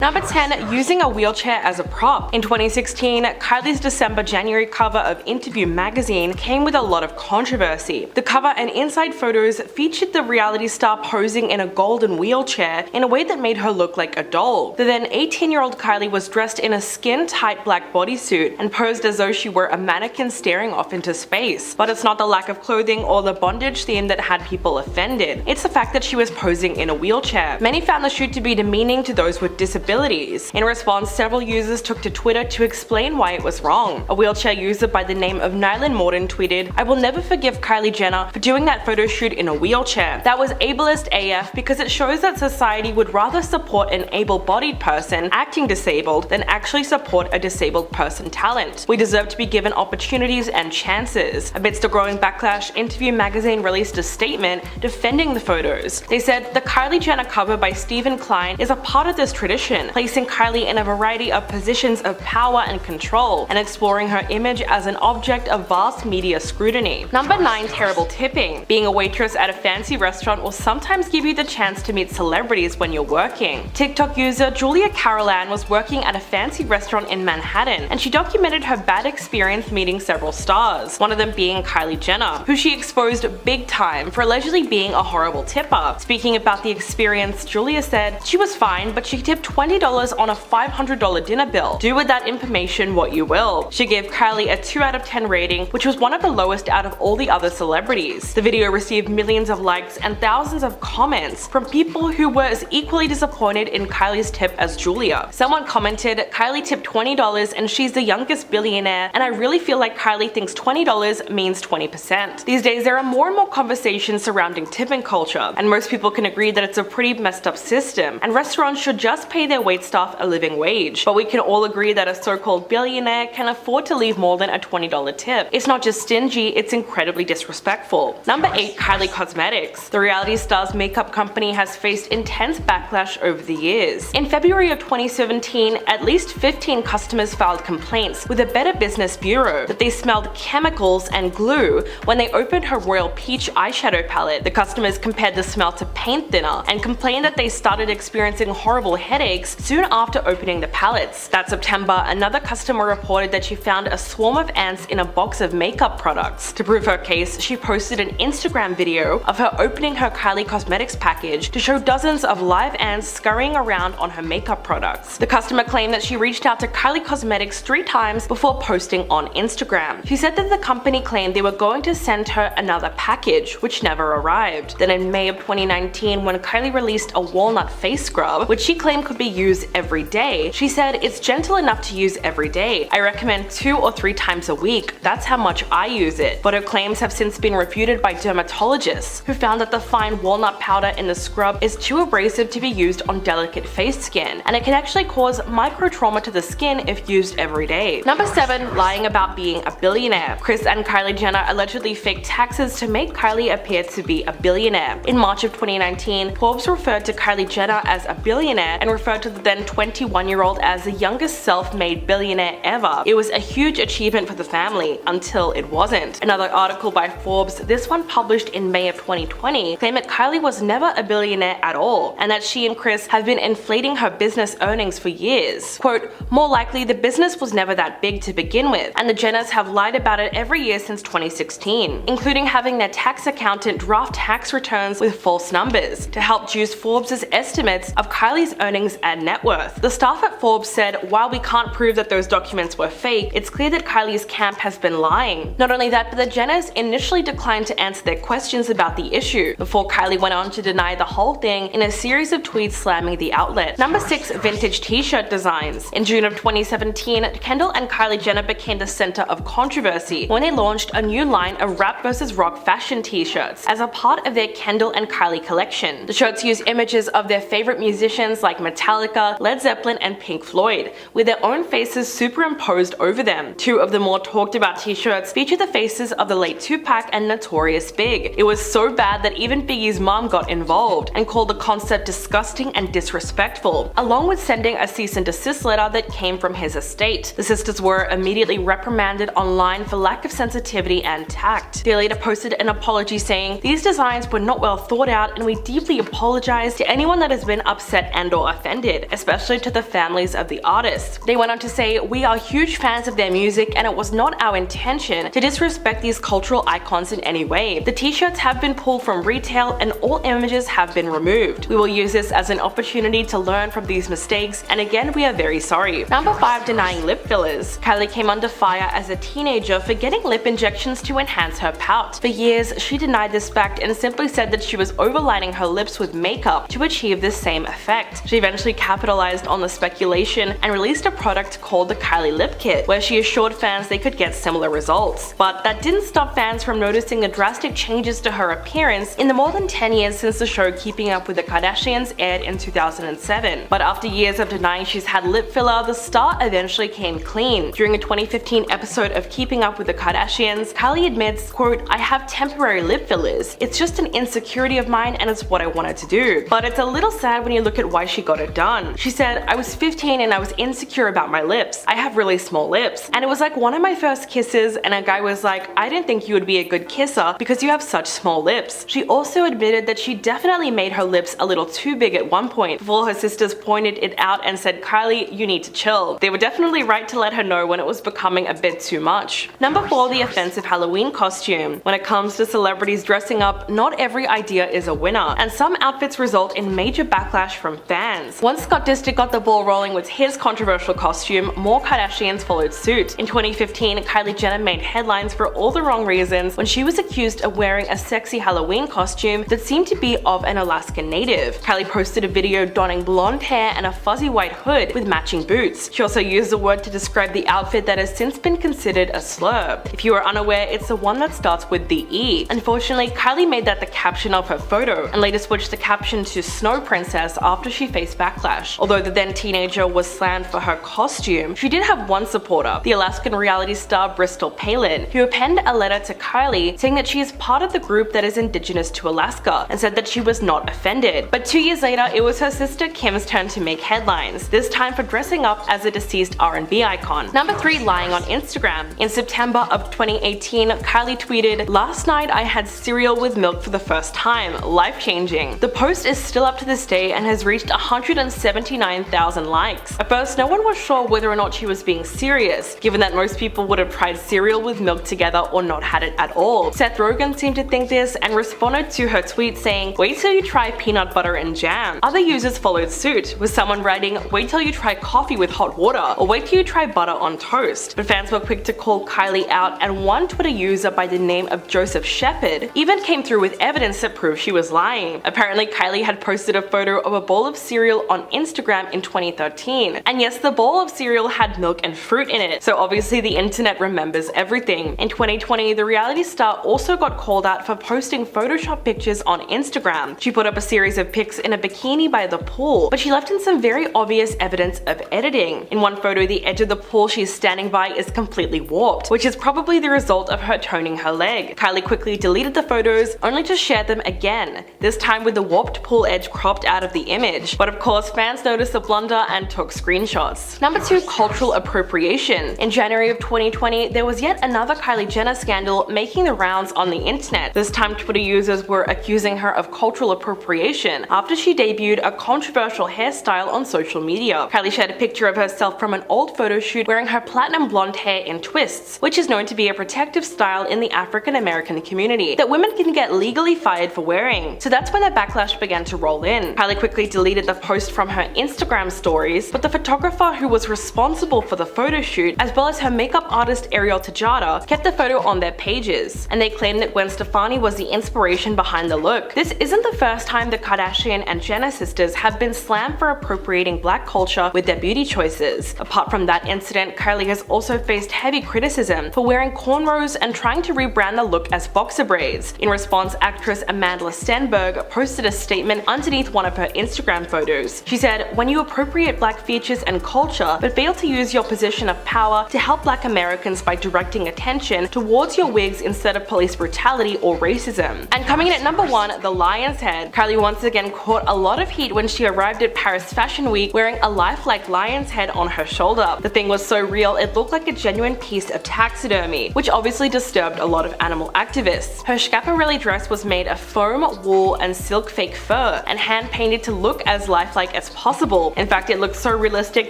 Number 10. Using a wheelchair as a prop. In 2016, Kylie's December-January cover of Interview magazine came with a lot of controversy. The cover and inside photos featured the reality star posing in a golden wheelchair in a way that made her look like a doll. The then 18-year-old Kylie was dressed in a skin-tight black bodysuit and posed as though she were a mannequin staring off into space. But it's not the lack of clothing or the bondage theme that had people offended. It's the fact that she was posing in a wheelchair. Many found the shoot to be demeaning to those with disabilities. In response, several users took to Twitter to explain why it was wrong. A wheelchair user by the name of Nylan Morton tweeted, "I will never forgive Kylie Jenner for doing that photo shoot in a wheelchair. That was ableist AF because it shows that society would rather support an able-bodied person acting disabled than actually support a disabled person talent. We deserve to be given opportunities and chances." Amidst a growing backlash, Interview magazine released a statement defending the photos. They said, "The Kylie Jenner cover by Stephen Klein is a part of this tradition, placing Kylie in a variety of positions of power and control, and exploring her image as an object of vast media scrutiny." Number 9. Terrible tipping. Being a waitress at a fancy restaurant will sometimes give you the chance to meet celebrities when you're working. TikTok user Julia Carolan was working at a fancy restaurant in Manhattan, and she documented her bad experience meeting several stars, one of them being Kylie Jenner, who she exposed big time for allegedly being a horrible tipper. Speaking about the experience, Julia said, "She was fine, but she tipped $20 on a $500 dinner bill. Do with that information what you will." She gave Kylie a 2 out of 10 rating, which was one of the lowest out of all the other celebrities. The video received millions of likes and thousands of comments from people who were as equally disappointed in Kylie's tip as Julia. Someone commented, "Kylie tipped $20 and she's the youngest billionaire, and I really feel like Kylie thinks $20 means 20%. These days there are more and more conversations surrounding tipping culture, and most people can agree that it's a pretty messed up system, and restaurants should just pay their waitstaff a living wage. But we can all agree that a so-called billionaire can afford to leave more than a $20 tip. It's not just stingy, it's incredibly disrespectful." Number 8. Kylie Cosmetics. The reality star's makeup company has faced intense backlash over the years. In February of 2017, at least 15 customers filed complaints with the Better Business Bureau that they smelled chemicals and glue when they opened her Royal Peach eyeshadow palette. The customers compared the smell to paint thinner and complained that they started experiencing horrible headaches soon after opening the palettes. That September, another customer reported that she found a swarm of ants in a box of makeup products. To prove her case, she posted an Instagram video of her opening her Kylie Cosmetics package to show dozens of live ants scurrying around on her makeup products. The customer claimed that she reached out to Kylie Cosmetics 3 times before posting on Instagram. She said that the company claimed they were going to send her another package, which never arrived. Then in May of 2019, when Kylie released a walnut face scrub, which she claimed could be used every day, she said, "It's gentle enough to use every day. I recommend 2 or 3 times a week. That's how much I use it." But her claims have since been refuted by dermatologists, who found that the fine walnut powder in the scrub is too abrasive to be used on delicate face skin, and it can actually cause micro-trauma to the skin if used every day. Number 7. Lying about being a billionaire. Kris and Kylie Jenner allegedly faked taxes to make Kylie appear to be a billionaire. In March of 2019, Forbes referred to Kylie Jenner as a billionaire and referred to the then 21-year-old as the youngest self-made billionaire ever. It was a huge achievement for the family, until it wasn't. Another article by Forbes, this one published in May of 2020, claimed that Kylie was never a billionaire at all, and that she and Kris have been inflating her business earnings for years. Quote, "More likely the business was never that big to begin with, and the Jenners have lied about it every year since 2016, including having their tax accountant draft tax returns with false numbers to help juice Forbes' estimates of Kylie's earnings and net worth." The staff at Forbes said, "While we can't prove that those documents were fake, it's clear that Kylie's camp has been lying." Not only that, but the Jenners initially declined to answer their questions about the issue, before Kylie went on to deny the whole thing in a series of tweets slamming the outlet. Number 6. Vintage t-shirt designs. In June of 2017, Kendall and Kylie Jenner became the center of controversy when they launched a new line of rap vs. rock fashion t-shirts as a part of their Kendall and Kylie collection. The shirts use images of their favorite musicians like Metallica, Led Zeppelin, and Pink Floyd, with their own faces superimposed over them. 2 of the more talked about t-shirts feature the faces of the late Tupac and Notorious Big. It was so bad that even Biggie's mom got involved and called the concept disgusting and disrespectful, along with sending a cease and desist letter that came from his estate. The sisters were immediately reprimanded online for lack of sensitivity and tact. They later posted an apology saying, "These designs were not well thought out, and we deeply apologize to anyone that has been upset and or offended. did, especially to the families of the artists. They went on to say, "We are huge fans of their music and it was not our intention to disrespect these cultural icons in any way. The t-shirts have been pulled from retail and all images have been removed. We will use this as an opportunity to learn from these mistakes, and again we are very sorry." Number 5. Denying lip fillers. Kylie came under fire as a teenager for getting lip injections to enhance her pout. For years, she denied this fact and simply said that she was overlining her lips with makeup to achieve the same effect. She eventually capitalized on the speculation and released a product called the Kylie Lip Kit, where she assured fans they could get similar results. But that didn't stop fans from noticing the drastic changes to her appearance in the more than 10 years since the show Keeping Up with the Kardashians aired in 2007. But after years of denying she's had lip filler, the star eventually came clean. During a 2015 episode of Keeping Up with the Kardashians, Kylie admits, quote, "I have temporary lip fillers. It's just an insecurity of mine and it's what I wanted to do." But it's a little sad when you look at why she got it done. She said, "I was 15 and I was insecure about my lips. I have really small lips. And it was like one of my first kisses and a guy was like, 'I didn't think you would be a good kisser because you have such small lips.'" She also admitted that she definitely made her lips a little too big at one point before her sisters pointed it out and said, "Kylie, you need to chill." They were definitely right to let her know when it was becoming a bit too much. Number 4. The offensive Halloween costume. When it comes to celebrities dressing up, not every idea is a winner, and some outfits result in major backlash from fans. Once Scott Disick got the ball rolling with his controversial costume, more Kardashians followed suit. In 2015, Kylie Jenner made headlines for all the wrong reasons when she was accused of wearing a sexy Halloween costume that seemed to be of an Alaskan native. Kylie posted a video donning blonde hair and a fuzzy white hood with matching boots. She also used the word to describe the outfit that has since been considered a slur. If you are unaware, it's the one that starts with the E. Unfortunately, Kylie made that the caption of her photo and later switched the caption to Snow Princess after she faced backlash. Although the then teenager was slammed for her costume, she did have one supporter, the Alaskan reality star Bristol Palin, who penned a letter to Kylie saying that she is part of the group that is indigenous to Alaska and said that she was not offended. But 2 years later, it was her sister Kim's turn to make headlines, this time for dressing up as a deceased R&B icon. Number 3. Lying on Instagram. In September of 2018, Kylie tweeted, "Last night I had cereal with milk for the first time. Life-changing." The post is still up to this day and has reached 179,000 likes. At first, no one was sure whether or not she was being serious, given that most people would have tried cereal with milk together or not had it at all. Seth Rogen seemed to think this and responded to her tweet saying, "Wait till you try peanut butter and jam." Other users followed suit, with someone writing, "Wait till you try coffee with hot water," or "Wait till you try butter on toast." But fans were quick to call Kylie out, and one Twitter user by the name of Joseph Shepard even came through with evidence that proved she was lying. Apparently, Kylie had posted a photo of a bowl of cereal on Instagram in 2013. And yes, the bowl of cereal had milk and fruit in it, so obviously the internet remembers everything. In 2020, the reality star also got called out for posting Photoshop pictures on Instagram. She put up a series of pics in a bikini by the pool, but she left in some very obvious evidence of editing. In one photo, the edge of the pool she's standing by is completely warped, which is probably the result of her toning her leg. Kylie quickly deleted the photos, only to share them again, this time with the warped pool edge cropped out of the image. But of course, fans noticed the blunder and took screenshots. Number 2. Cultural appropriation. In January of 2020, there was yet another Kylie Jenner scandal making the rounds on the internet. This time, Twitter users were accusing her of cultural appropriation after she debuted a controversial hairstyle on social media. Kylie shared a picture of herself from an old photo shoot wearing her platinum blonde hair in twists, which is known to be a protective style in the African American community that women can get legally fired for wearing. So that's when the backlash began to roll in. Kylie quickly deleted the post from her Instagram stories, but the photographer who was responsible for the photo shoot, as well as her makeup artist Ariel Tejada, kept the photo on their pages, and they claimed that Gwen Stefani was the inspiration behind the look. This isn't the first time the Kardashian and Jenner sisters have been slammed for appropriating black culture with their beauty choices. Apart from that incident, Kylie has also faced heavy criticism for wearing cornrows and trying to rebrand the look as boxer braids. In response, actress Amanda Stenberg posted a statement underneath one of her Instagram photos. She said, "When you appropriate black features and culture, but fail to use your position of power to help black Americans by directing attention towards your wigs instead of police brutality or racism." And coming in at number 1, the lion's head. Kylie once again caught a lot of heat when she arrived at Paris Fashion Week wearing a lifelike lion's head on her shoulder. The thing was so real, it looked like a genuine piece of taxidermy, which obviously disturbed a lot of animal activists. Her Schiaparelli dress was made of foam, wool, and silk fake fur, and hand painted to look as lifelike as possible. In fact, it looked so realistic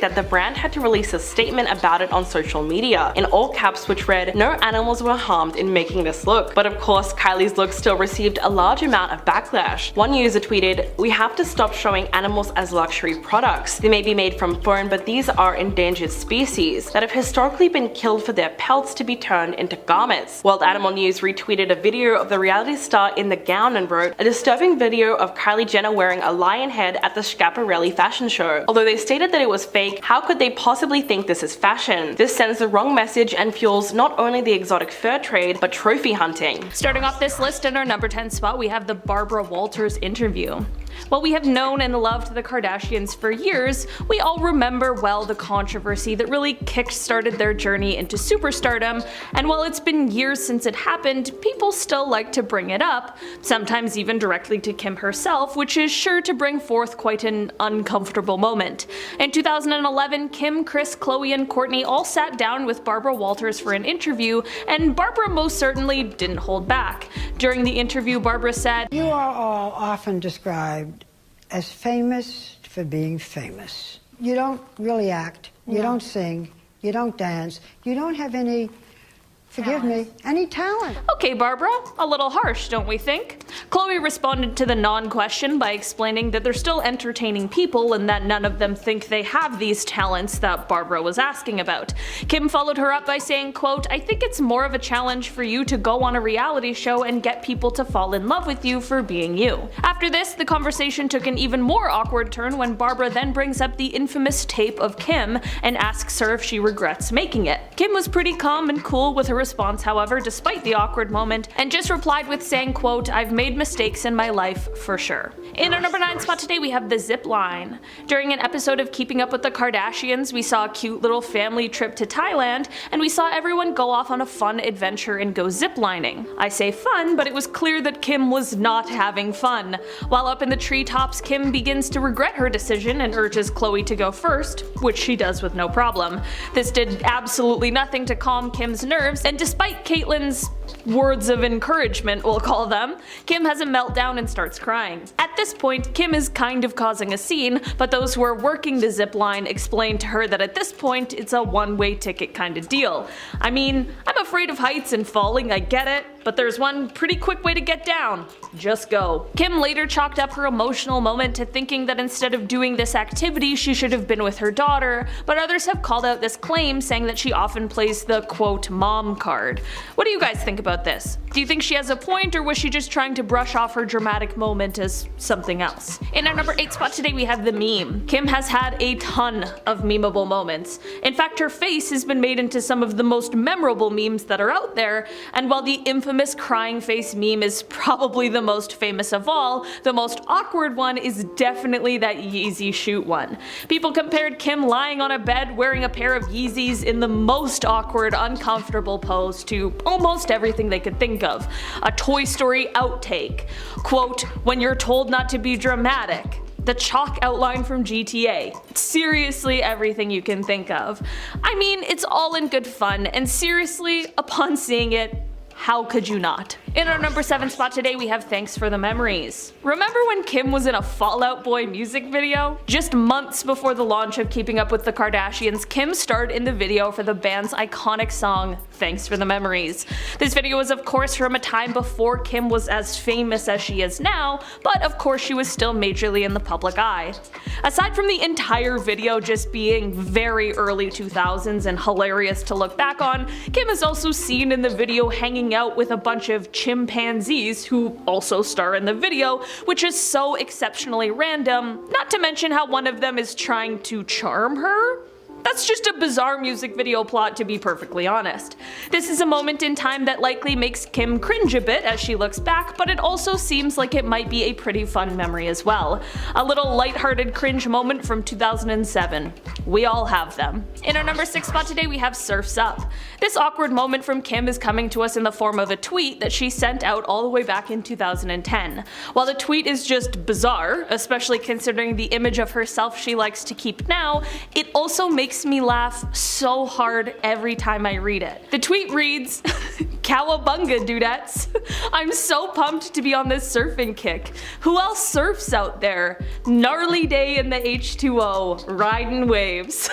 that the brand had to release a statement about it on social media, in all caps, which read, "No animals were harmed in making this look." But of course, Kylie's look still received a large amount of backlash. One user tweeted, "We have to stop showing animals as luxury products. They may be made from fern, but these are endangered species that have historically been killed for their pelts to be turned into garments." World Animal News retweeted a video of the reality star in the gown and wrote, "A disturbing video of Kylie Jenner wearing a lion head at the Schiaparelli fashion show. Although they stated that it was fake, how could they possibly think this is fashion? This sends the wrong message and fuels not only the exotic fur trade, but trophy hunting." Starting off this list in our number 10 spot, we have the Barbara Walters interview. While we have known and loved the Kardashians for years, we all remember well the controversy that really kick-started their journey into superstardom, and while it's been years since it happened, people still like to bring it up, sometimes even directly to Kim herself, which is sure to bring forth quite an uncomfortable moment. In 2011, Kim, Kris, Khloe, and Kourtney all sat down with Barbara Walters for an interview, and Barbara most certainly didn't hold back. During the interview, Barbara said, "You are all often described as famous for being famous. You don't really act, you don't sing, you don't dance, you don't have any, forgive me, any talent." "Okay, Barbara, a little harsh, don't we think?" Khloe responded to the non-question by explaining that they're still entertaining people and that none of them think they have these talents that Barbara was asking about. Kim followed her up by saying, quote, "I think it's more of a challenge for you to go on a reality show and get people to fall in love with you for being you." After this, the conversation took an even more awkward turn when Barbara then brings up the infamous tape of Kim and asks her if she regrets making it. Kim was pretty calm and cool with her response, however, despite the awkward moment, and just replied with saying, quote, "I've made mistakes in my life for sure." In our number 9 spot today, we have the zip line. During an episode of Keeping Up with the Kardashians, we saw a cute little family trip to Thailand, and we saw everyone go off on a fun adventure and go ziplining. I say fun, but it was clear that Kim was not having fun. While up in the treetops, Kim begins to regret her decision and urges Khloe to go first, which she does with no problem. This did absolutely nothing to calm Kim's nerves, and despite Caitlyn's words of encouragement, we'll call them, Kim has a meltdown and starts crying. At this point, Kim is kind of causing a scene, but those who are working the zip line explain to her that at this point, it's a one-way ticket kind of deal. I mean, I'm afraid of heights and falling, I get it, but there's one pretty quick way to get down. Just go. Kim later chalked up her emotional moment to thinking that instead of doing this activity, she should have been with her daughter, but others have called out this claim, saying that she often plays the quote mom card. What do you guys think about this? Do you think she has a point, or was she just trying to brush off her dramatic moment as something else? In our number 8 spot today, we have the meme. Kim has had a ton of memeable moments. In fact, her face has been made into some of the most memorable memes that are out there, and while the infamous crying face meme is probably the most famous of all, the most awkward one is definitely that Yeezy shoot one. People compared Kim lying on a bed wearing a pair of Yeezys in the most awkward, uncomfortable pose to almost everything they could think of. A Toy Story outtake. Quote, "When you're told not to be dramatic." The chalk outline from GTA. Seriously, everything you can think of. I mean, it's all in good fun, and seriously, upon seeing it, how could you not? In our number 7 spot today, we have Thanks for the Memories. Remember when Kim was in a Fall Out Boy music video? Just months before the launch of Keeping Up with the Kardashians, Kim starred in the video for the band's iconic song, Thanks for the Memories. This video was of course from a time before Kim was as famous as she is now, but of course she was still majorly in the public eye. Aside from the entire video just being very early 2000s and hilarious to look back on, Kim is also seen in the video hanging out with a bunch of chimpanzees who also star in the video, which is so exceptionally random, not to mention how one of them is trying to charm her. That's just a bizarre music video plot, to be perfectly honest. This is a moment in time that likely makes Kim cringe a bit as she looks back, but it also seems like it might be a pretty fun memory as well. A little lighthearted cringe moment from 2007. We all have them. In our number 6 spot today, we have Surf's Up. This awkward moment from Kim is coming to us in the form of a tweet that she sent out all the way back in 2010. While the tweet is just bizarre, especially considering the image of herself she likes to keep now, it also makes makes me laugh so hard every time I read it. The tweet reads, "Cowabunga, dudettes. I'm so pumped to be on this surfing kick. Who else surfs out there? Gnarly day in the H2O, riding waves."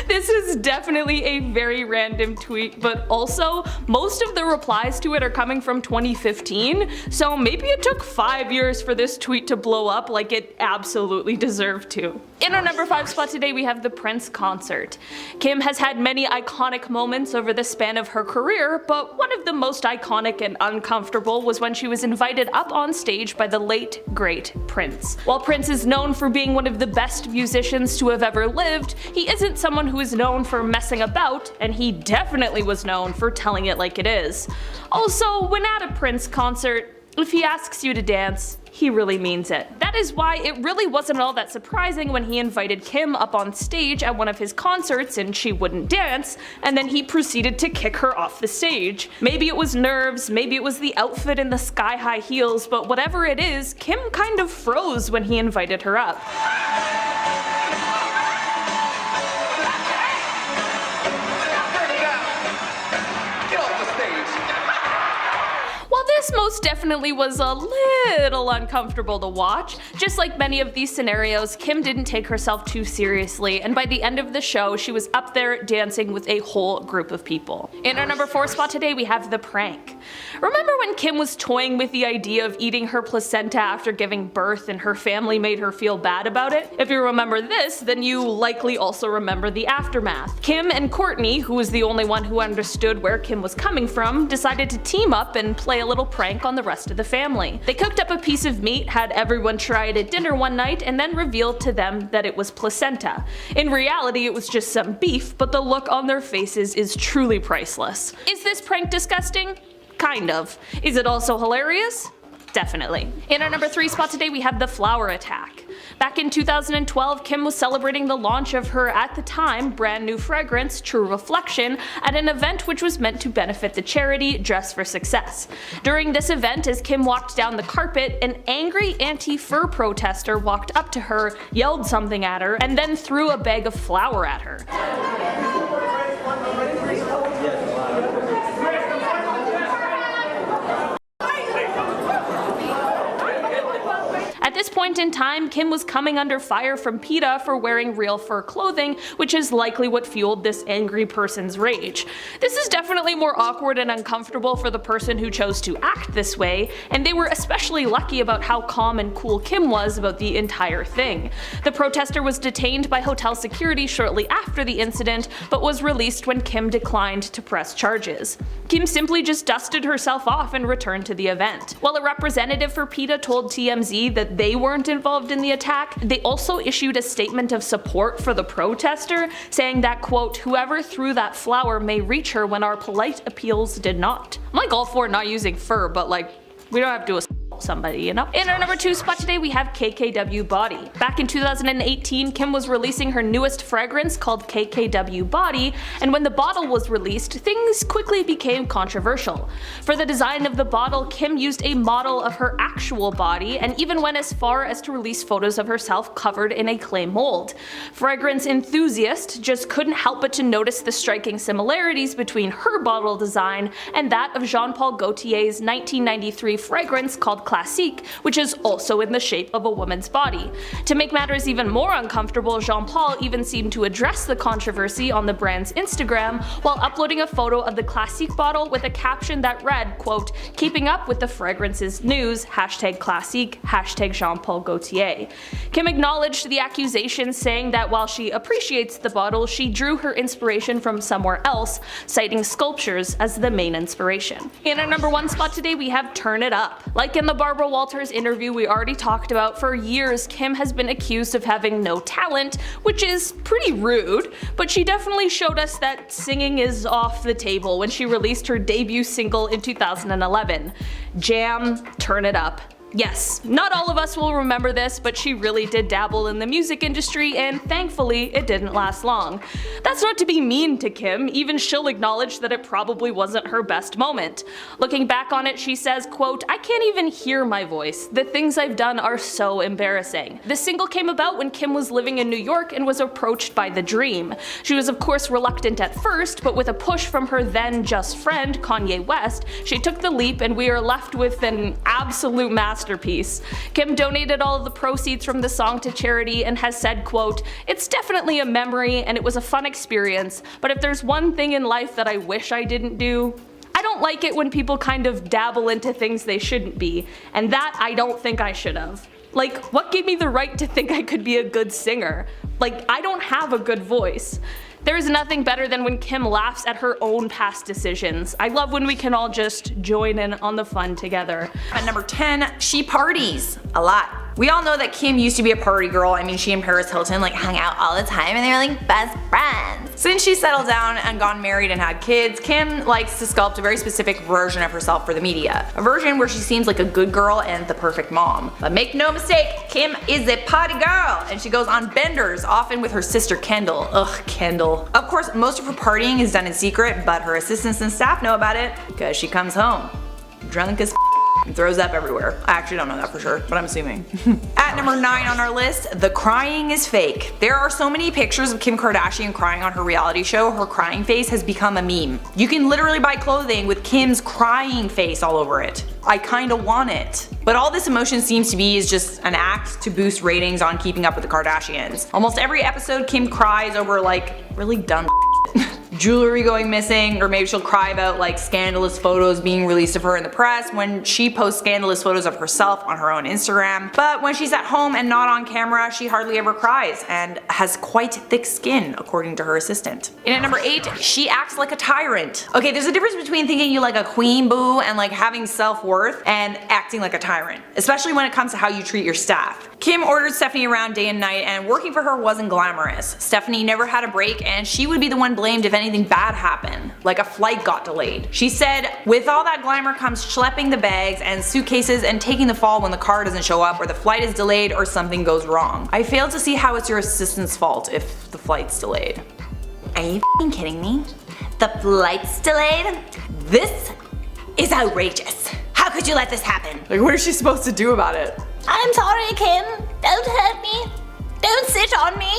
This is definitely a very random tweet, but also most of the replies to it are coming from 2015, so maybe it took 5 years for this tweet to blow up like it absolutely deserved to. In our number 5 spot today we have the Prince concert. Kim has had many iconic moments over the span of her career, but one of the most iconic and uncomfortable was when she was invited up on stage by the late, great Prince. While Prince is known for being one of the best musicians to have ever lived, he isn't someone who is known for messing about, and he definitely was known for telling it like it is. Also, when at a Prince concert, if he asks you to dance, he really means it. That is why it really wasn't all that surprising when he invited Kim up on stage at one of his concerts and she wouldn't dance, and then he proceeded to kick her off the stage. Maybe it was nerves, maybe it was the outfit and the sky-high heels, but whatever it is, Kim kind of froze when he invited her up. This most definitely was a little uncomfortable to watch. Just like many of these scenarios, Kim didn't take herself too seriously, and by the end of the show, she was up there dancing with a whole group of people. In our number 4 spot today, we have the prank. Remember when Kim was toying with the idea of eating her placenta after giving birth and her family made her feel bad about it? If you remember this, then you likely also remember the aftermath. Kim and Courtney, who was the only one who understood where Kim was coming from, decided to team up and play a little prank on the rest of the family. They cooked up a piece of meat, had everyone try it at dinner one night, and then revealed to them that it was placenta. In reality, it was just some beef, but the look on their faces is truly priceless. Is this prank disgusting? Kind of. Is it also hilarious? Definitely. In our number 3 spot today, we have the flower attack. Back in 2012, Kim was celebrating the launch of her, at the time, brand new fragrance, True Reflection, at an event which was meant to benefit the charity Dress for Success. During this event, as Kim walked down the carpet, an angry anti-fur protester walked up to her, yelled something at her, and then threw a bag of flour at her. At this point in time, Kim was coming under fire from PETA for wearing real fur clothing, which is likely what fueled this angry person's rage. This is definitely more awkward and uncomfortable for the person who chose to act this way, and they were especially lucky about how calm and cool Kim was about the entire thing. The protester was detained by hotel security shortly after the incident, but was released when Kim declined to press charges. Kim simply just dusted herself off and returned to the event. While a representative for PETA told TMZ that they weren't involved in the attack, they also issued a statement of support for the protester, saying that, quote, "whoever threw that flower may reach her when our polite appeals did not." I'm like all for not using fur, but like, we don't have to assault somebody, you know? In our number 2 spot today, we have KKW Body. Back in 2018, Kim was releasing her newest fragrance called KKW Body, and when the bottle was released, things quickly became controversial. For the design of the bottle, Kim used a model of her actual body, and even went as far as to release photos of herself covered in a clay mold. Fragrance enthusiasts just couldn't help but to notice the striking similarities between her bottle design and that of Jean-Paul Gaultier's 1993 fragrance called Classique, which is also in the shape of a woman's body. To make matters even more uncomfortable, Jean-Paul even seemed to address the controversy on the brand's Instagram while uploading a photo of the Classique bottle with a caption that read, quote, "keeping up with the fragrance's news, #Classique, #Jean-Paul Gaultier." Kim acknowledged the accusations, saying that while she appreciates the bottle, she drew her inspiration from somewhere else, citing sculptures as the main inspiration. In our number 1 spot today, we have Turn It Up. Like in the Barbara Walters interview we already talked about, for years Kim has been accused of having no talent, which is pretty rude, but she definitely showed us that singing is off the table when she released her debut single in 2011. Jam, Turn It Up. Yes, not all of us will remember this, but she really did dabble in the music industry, and thankfully it didn't last long. That's not to be mean to Kim, even she'll acknowledge that it probably wasn't her best moment. Looking back on it, she says, quote, "I can't even hear my voice. The things I've done are so embarrassing." This single came about when Kim was living in New York and was approached by The Dream. She was of course reluctant at first, but with a push from her then just friend, Kanye West, she took the leap and we are left with an absolute masterpiece. Kim donated all of the proceeds from the song to charity and has said, quote, "It's definitely a memory and it was a fun experience, but if there's one thing in life that I wish I didn't do, I don't like it when people kind of dabble into things they shouldn't be, and that I don't think I should have. Like, what gave me the right to think I could be a good singer? Like, I don't have a good voice." There is nothing better than when Kim laughs at her own past decisions. I love when we can all just join in on the fun together. At number 10, she parties a lot. We all know that Kim used to be a party girl. I mean, she and Paris Hilton like hung out all the time and they were like best friends. Since she settled down and gotten married and had kids, Kim likes to sculpt a very specific version of herself for the media. A version where she seems like a good girl and the perfect mom. But make no mistake, Kim is a party girl and she goes on benders, often with her sister Kendall. Ugh, Kendall. Of course, most of her partying is done in secret, but her assistants and staff know about it because she comes home drunk as and throws up everywhere. I actually don't know that for sure, but I'm assuming. At number 9 on our list, the crying is fake. There are so many pictures of Kim Kardashian crying on her reality show, her crying face has become a meme. You can literally buy clothing with Kim's crying face all over it. I kinda want it. But all this emotion seems to be is just an act to boost ratings on Keeping Up with the Kardashians. Almost every episode Kim cries over like really dumb jewelry going missing, or maybe she'll cry about like scandalous photos being released of her in the press when she posts scandalous photos of herself on her own Instagram. But when she's at home and not on camera, she hardly ever cries and has quite thick skin, according to her assistant. And at number 8, she acts like a tyrant. Okay, there's a difference between thinking you like a queen boo and like having self-worth and acting like a tyrant, especially when it comes to how you treat your staff. Kim ordered Stephanie around day and night, and working for her wasn't glamorous. Stephanie never had a break, and she would be the one blamed if anything bad happened, like a flight got delayed. She said, "With all that glamour comes schlepping the bags and suitcases and taking the fall when the car doesn't show up or the flight is delayed or something goes wrong. I fail to see how it's your assistant's fault if the flight's delayed." Are you f***ing kidding me? The flight's delayed? This is outrageous. How could you let this happen? Like, what is she supposed to do about it? I'm sorry, Kim. Don't hurt me. Don't sit on me.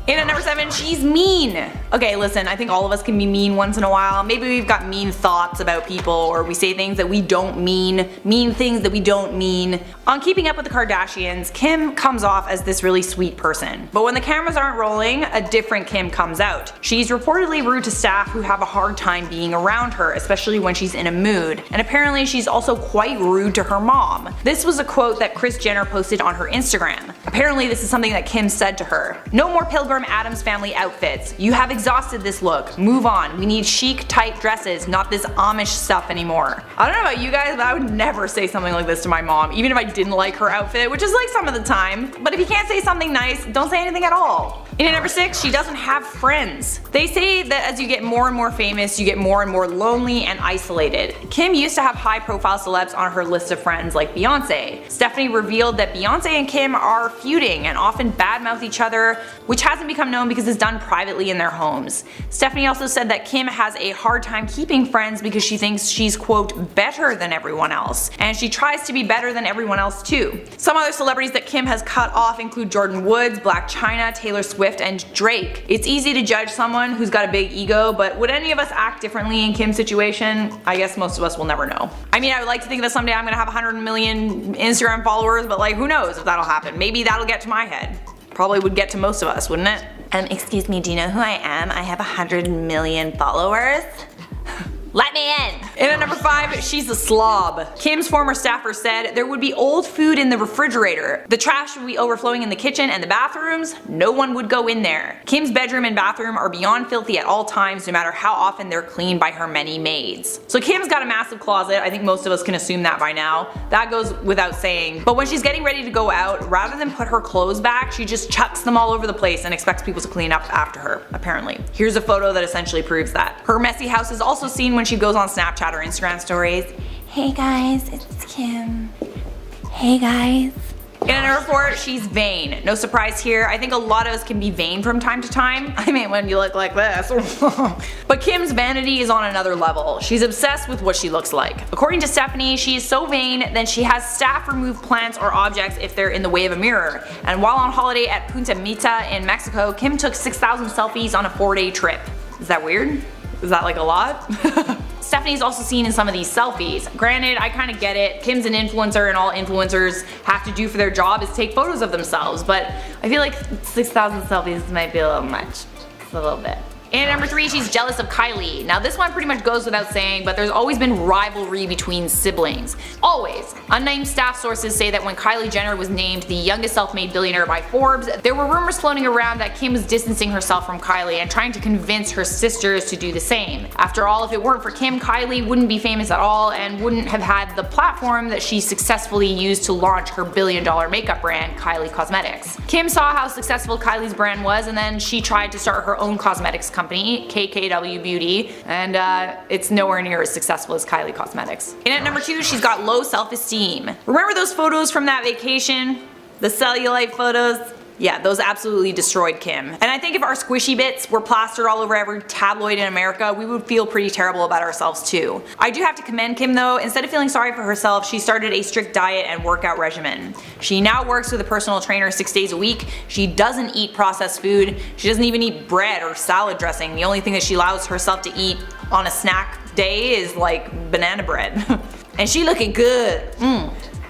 And at number 7, she's mean. Okay, listen, I think all of us can be mean once in a while. Maybe we've got mean thoughts about people, or we say things that we don't mean things that we don't mean. On Keeping Up with the Kardashians, Kim comes off as this really sweet person. But when the cameras aren't rolling, a different Kim comes out. She's reportedly rude to staff who have a hard time being around her, especially when she's in a mood. And apparently she's also quite rude to her mom. This was a quote that Kris Jenner posted on her Instagram. Apparently this is something that Kim said to her. "No more Pilgrim Addams family outfits. You have exhausted this look. Move on. We need chic, tight dresses, not this Amish stuff anymore." I don't know about you guys, but I would never say something like this to my mom, even if I didn't like her outfit, which is like some of the time. But if you can't say something nice, don't say anything at all. And at number 6, she doesn't have friends. They say that as you get more and more famous, you get more and more lonely and isolated. Kim used to have high-profile celebs on her list of friends like Beyonce. Stephanie revealed that Beyonce and Kim are feuding and often badmouth each other, which hasn't become known because it's done privately in their homes. Stephanie also said that Kim has a hard time keeping friends because she thinks she's quote better than everyone else, and she tries to be better than everyone else too. Some other celebrities that Kim has cut off include Jordan Woods, Blac Chyna, Taylor Swift, and Drake. It's easy to judge someone who's got a big ego, but would any of us act differently in Kim's situation? I guess most of us will never know. I mean, I would like to think that someday I'm gonna have 100 million Instagram followers, but like who knows if that'll happen. Maybe that'll get to my head. Probably would get to most of us, wouldn't it? Excuse me, do you know who I am? I have 100 million followers. Let me in! And at number 5, she's a slob. Kim's former staffer said there would be old food in the refrigerator. The trash would be overflowing in the kitchen and the bathrooms. No one would go in there. Kim's bedroom and bathroom are beyond filthy at all times, no matter how often they're cleaned by her many maids. So Kim's got a massive closet. I think most of us can assume that by now. That goes without saying. But when she's getting ready to go out, rather than put her clothes back, she just chucks them all over the place and expects people to clean up after her, apparently. Here's a photo that essentially proves that. Her messy house is also seen when she goes on Snapchat or Instagram stories. "Hey guys, it's Kim. Hey guys. In at number 4, she's vain. No surprise here. I think a lot of us can be vain from time to time. I mean, when you look like this. But Kim's vanity is on another level. She's obsessed with what she looks like. According to Stephanie, she is so vain that she has staff remove plants or objects if they're in the way of a mirror. And while on holiday at Punta Mita in Mexico, Kim took 6,000 selfies on a 4-day trip. Is that weird? Is that like a lot? Stephanie's also seen in some of these selfies. Granted, I kind of get it. Kim's an influencer and all influencers have to do for their job is take photos of themselves, but I feel like 6,000 selfies might be a little much. Just a little bit. And number 3, she's jealous of Kylie. Now this one pretty much goes without saying, but there's always been rivalry between siblings. Always. Unnamed staff sources say that when Kylie Jenner was named the youngest self-made billionaire by Forbes, there were rumors floating around that Kim was distancing herself from Kylie and trying to convince her sisters to do the same. After all, if it weren't for Kim, Kylie wouldn't be famous at all and wouldn't have had the platform that she successfully used to launch her billion-dollar makeup brand, Kylie Cosmetics. Kim saw how successful Kylie's brand was, and then she tried to start her own cosmetics company, KKW Beauty, and it's nowhere near as successful as Kylie Cosmetics. And at number 2, she's got low self-esteem. Remember those photos from that vacation? The cellulite photos? Yeah, those absolutely destroyed Kim. And I think if our squishy bits were plastered all over every tabloid in America, we would feel pretty terrible about ourselves too. I do have to commend Kim though. Instead of feeling sorry for herself, she started a strict diet and workout regimen. She now works with a personal trainer 6 days a week. She doesn't eat processed food. She doesn't even eat bread or salad dressing. The only thing that she allows herself to eat on a snack day is like banana bread. And she looking good.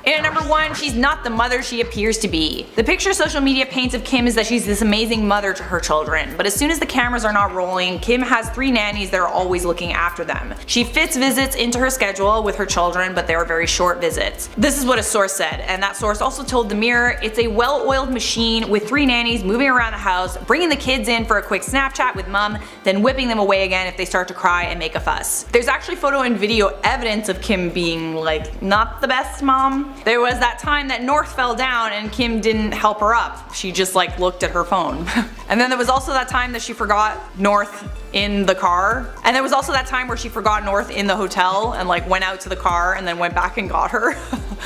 And at number 1, she's not the mother she appears to be. The picture social media paints of Kim is that she's this amazing mother to her children, but as soon as the cameras are not rolling, Kim has 3 nannies that are always looking after them. She fits visits into her schedule with her children, but they are very short visits. This is what a source said, and that source also told The Mirror it's a well-oiled machine with 3 nannies moving around the house, bringing the kids in for a quick Snapchat with mom, then whipping them away again if they start to cry and make a fuss. There's actually photo and video evidence of Kim being like not the best mom. There was that time that North fell down and Kim didn't help her up. She just like looked at her phone. And then there was also that time that she forgot North in the car. And there was also that time where she forgot North in the hotel and like went out to the car and then went back and got her.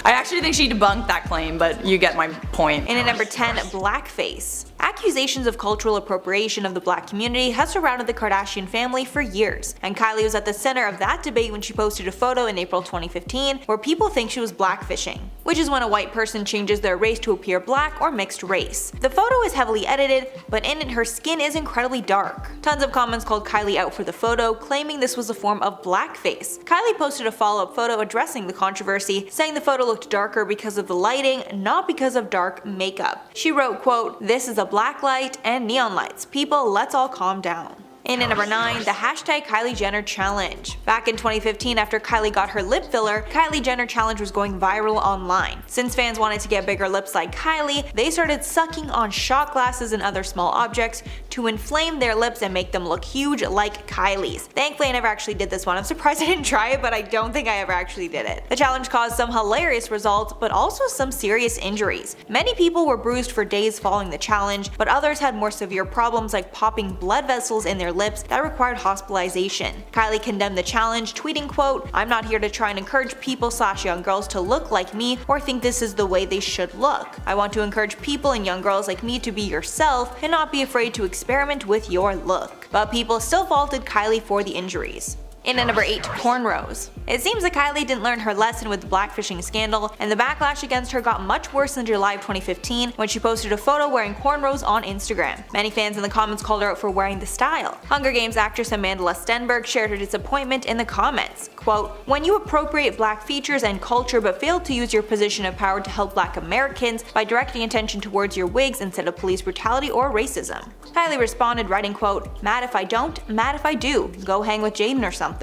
I actually think she debunked that claim, but you get my point. And at number 10, blackface. Accusations of cultural appropriation of the black community has surrounded the Kardashian family for years, and Kylie was at the center of that debate when she posted a photo in April 2015 where people think she was blackfishing, which is when a white person changes their race to appear black or mixed race. The photo is heavily edited, but in it her skin is incredibly dark. Tons of comments called Kylie out for the photo, claiming this was a form of blackface. Kylie posted a follow-up photo addressing the controversy, saying the photo looked darker because of the lighting, not because of dark makeup. She wrote, quote, "This is a black light and neon lights. People, let's all calm down." And at number 9, the hashtag Kylie Jenner challenge. Back in 2015, after Kylie got her lip filler, Kylie Jenner challenge was going viral online. Since fans wanted to get bigger lips like Kylie, they started sucking on shot glasses and other small objects to inflame their lips and make them look huge like Kylie's. Thankfully I never actually did this one. I'm surprised I didn't try it, but I don't think I ever actually did it. The challenge caused some hilarious results, but also some serious injuries. Many people were bruised for days following the challenge, but others had more severe problems like popping blood vessels in their lips that required hospitalization. Kylie condemned the challenge, tweeting, quote, "I'm not here to try and encourage people / young girls to look like me or think this is the way they should look. I want to encourage people and young girls like me to be yourself and not be afraid to experiment with your look." But people still faulted Kylie for the injuries. And at number 8, cornrows. It seems that Kylie didn't learn her lesson with the blackfishing scandal, and the backlash against her got much worse in July of 2015 when she posted a photo wearing cornrows on Instagram. Many fans in the comments called her out for wearing the style. Hunger Games actress Amanda Stenberg shared her disappointment in the comments. Quote, "When you appropriate black features and culture but fail to use your position of power to help black Americans by directing attention towards your wigs instead of police brutality or racism." Kylie responded writing, quote, "Mad if I don't, mad if I do. Go hang with Jaden or something."